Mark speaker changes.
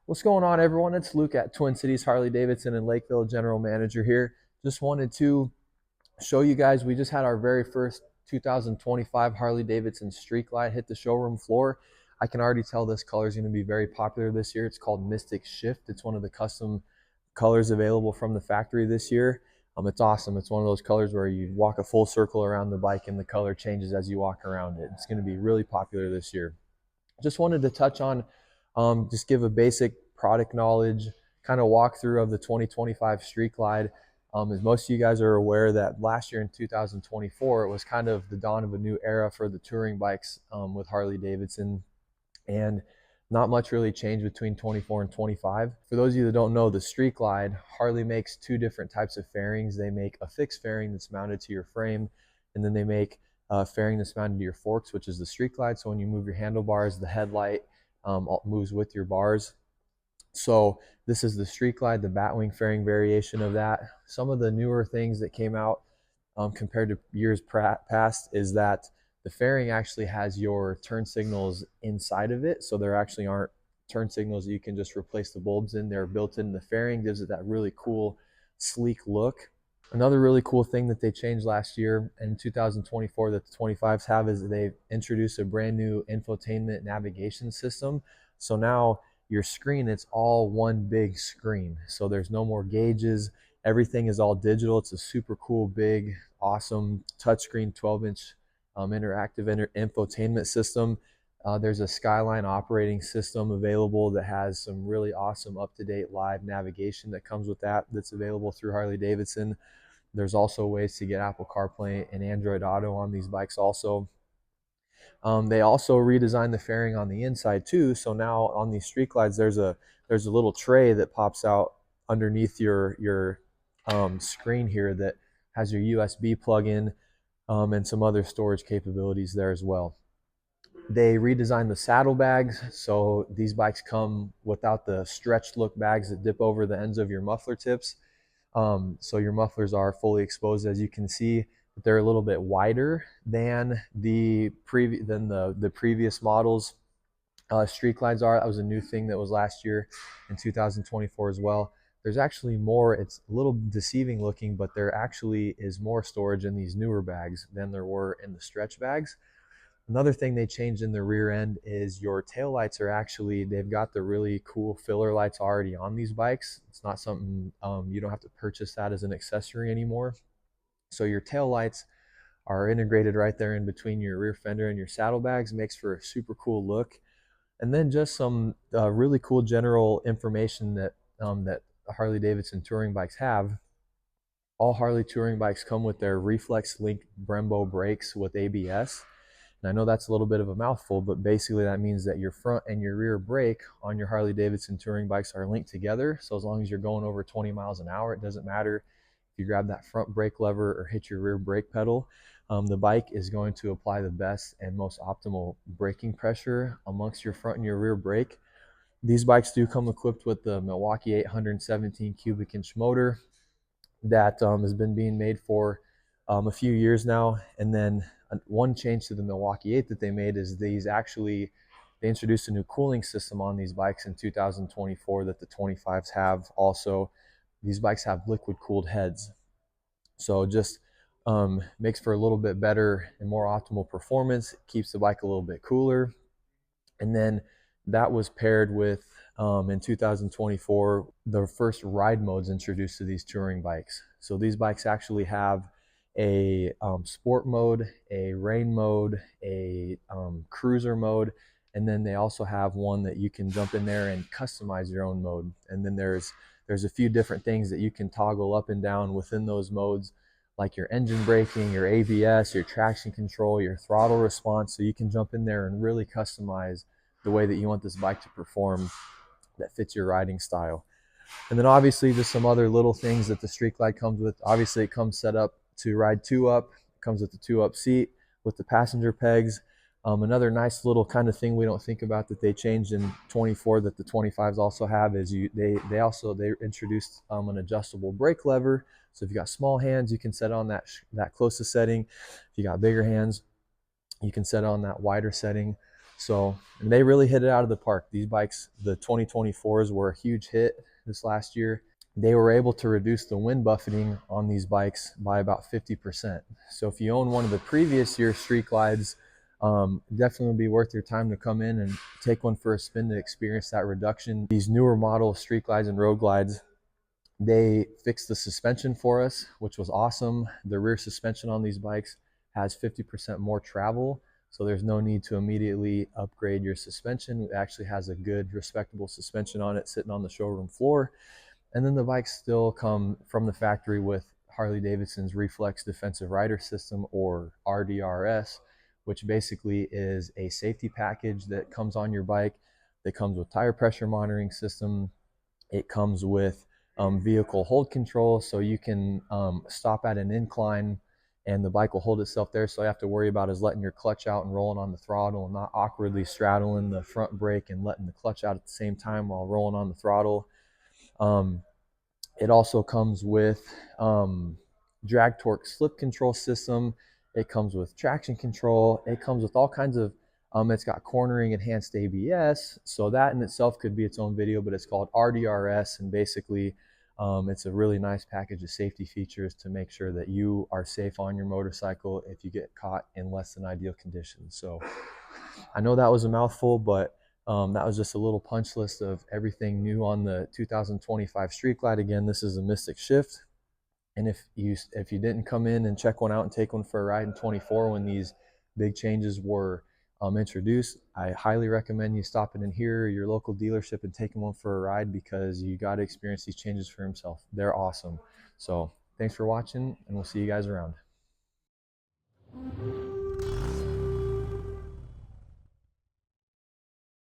Speaker 1: What's going on, everyone? It's Luke at Twin Cities Harley-Davidson in Lakeville, General Manager here. Just wanted to show you guys, we just had our very first 2025 Harley-Davidson Street Glide hit the showroom floor. I can already tell this color is going to be very popular this year. It's called Mystic Shift. It's one of the custom colors available from the factory this year. It's awesome. It's one of those colors where you walk a full circle around the bike and the color changes as you walk around it. It's going to be really popular this year. Just wanted to touch on, just give a basic product knowledge, kind of walkthrough of the 2025 Street Glide. As most of you guys are aware that last year in 2024, it was kind of the dawn of a new era for the touring bikes with Harley Davidson. And not much really changed between 24 and 25. For those of you that don't know, the Street Glide, Harley makes two different types of fairings. They make a fixed fairing that's mounted to your frame, and then they make a fairing that's mounted to your forks, which is the Street Glide. So when you move your handlebars, the headlight moves with your bars. So this is the Street Glide, the Batwing fairing variation of that. Some of the newer things that came out compared to years past is that the fairing actually has your turn signals inside of it. So there actually aren't turn signals that you can just replace the bulbs in. They're built in the fairing, gives it that really cool, sleek look. Another really cool thing that they changed last year in 2024 that the 25s have is they've introduced a brand new infotainment navigation system. So now your screen, it's all one big screen. So there's no more gauges. Everything is all digital. It's a super cool, big, awesome touchscreen 12-inch interactive infotainment system. There's a Skyline operating system available that has some really awesome up-to-date live navigation that comes with that, that's available through Harley-Davidson. There's also ways to get Apple CarPlay and Android Auto on these bikes also. They also redesigned the fairing on the inside too. So now on these Street Glides, there's a little tray that pops out underneath your screen here that has your USB plug-in and some other storage capabilities there as well. They redesigned the saddlebags, so these bikes come without the stretched look bags that dip over the ends of your muffler tips. So your mufflers are fully exposed, as you can see. But they're a little bit wider than the previous models. Street Glides are. That was a new thing that was last year in 2024 as well. There's actually more. It's a little deceiving looking, but there actually is more storage in these newer bags than there were in the stretch bags. Another thing they changed in the rear end is your tail lights are actually, they've got the really cool filler lights already on these bikes. It's not something, you don't have to purchase that as an accessory anymore. So your tail lights are integrated right there in between your rear fender and your saddlebags. Makes for a super cool look. And then just some really cool general information that that Harley Davidson touring bikes have. All Harley touring bikes come with their Reflex Link Brembo brakes with ABS. And I know that's a little bit of a mouthful, but basically that means that your front and your rear brake on your Harley Davidson touring bikes are linked together. So as long as you're going over 20 miles an hour, it doesn't matter if you grab that front brake lever or hit your rear brake pedal. The bike is going to apply the best and most optimal braking pressure amongst your front and your rear brake. These bikes do come equipped with the Milwaukee-Eight 117 cubic inch motor that has been being made for a few years now. And then one change to the Milwaukee-Eight that they made is they introduced a new cooling system on these bikes in 2024 that the 25s have also. These bikes have liquid cooled heads. So just makes for a little bit better and more optimal performance. It keeps the bike a little bit cooler. And then that was paired with, in 2024, the first ride modes introduced to these touring bikes. So these bikes actually have a sport mode, a rain mode, a cruiser mode, and then they also have one that you can jump in there and customize your own mode. And then there's a few different things that you can toggle up and down within those modes, like your engine braking, your ABS, your traction control, your throttle response. So you can jump in there and really customize the way that you want this bike to perform that fits your riding style. And then obviously just some other little things that the Street Glide comes with. Obviously it comes set up to ride two up. It comes with the 2-up seat with the passenger pegs. Another nice little kind of thing we don't think about that they changed in 24 that the 25s also have is they introduced an adjustable brake lever. So if you got small hands, you can set on that closest setting. If you got bigger hands, you can set on that wider setting. So and they really hit it out of the park. These bikes, the 2024s, were a huge hit this last year. They were able to reduce the wind buffeting on these bikes by about 50%. So if you own one of the previous year Street Glides, definitely would be worth your time to come in and take one for a spin to experience that reduction. These newer model Street Glides and Road Glides, they fixed the suspension for us, which was awesome. The rear suspension on these bikes has 50% more travel, so there's no need to immediately upgrade your suspension. It actually has a good, respectable suspension on it sitting on the showroom floor. And then the bikes still come from the factory with Harley-Davidson's Reflex Defensive Rider System, or RDRS, which basically is a safety package that comes on your bike. That comes with tire pressure monitoring system. It comes with vehicle hold control, so you can stop at an incline and the bike will hold itself there. So all you have to worry about is letting your clutch out and rolling on the throttle, and not awkwardly straddling the front brake and letting the clutch out at the same time while rolling on the throttle. Um, it also comes with drag torque slip control system. It comes with traction control. It comes with all kinds of, it's got cornering enhanced ABS. So that in itself could be its own video, but it's called RDRS. And basically, it's a really nice package of safety features to make sure that you are safe on your motorcycle if you get caught in less than ideal conditions. So I know that was a mouthful, but that was just a little punch list of everything new on the 2025 Street Glide. Again, this is a Mystic Shift. And if you didn't come in and check one out and take one for a ride in 24 when these big changes were introduced, I highly recommend you stopping in here or your local dealership and taking one for a ride, because you got to experience these changes for yourself. They're awesome. So thanks for watching, and we'll see you guys around.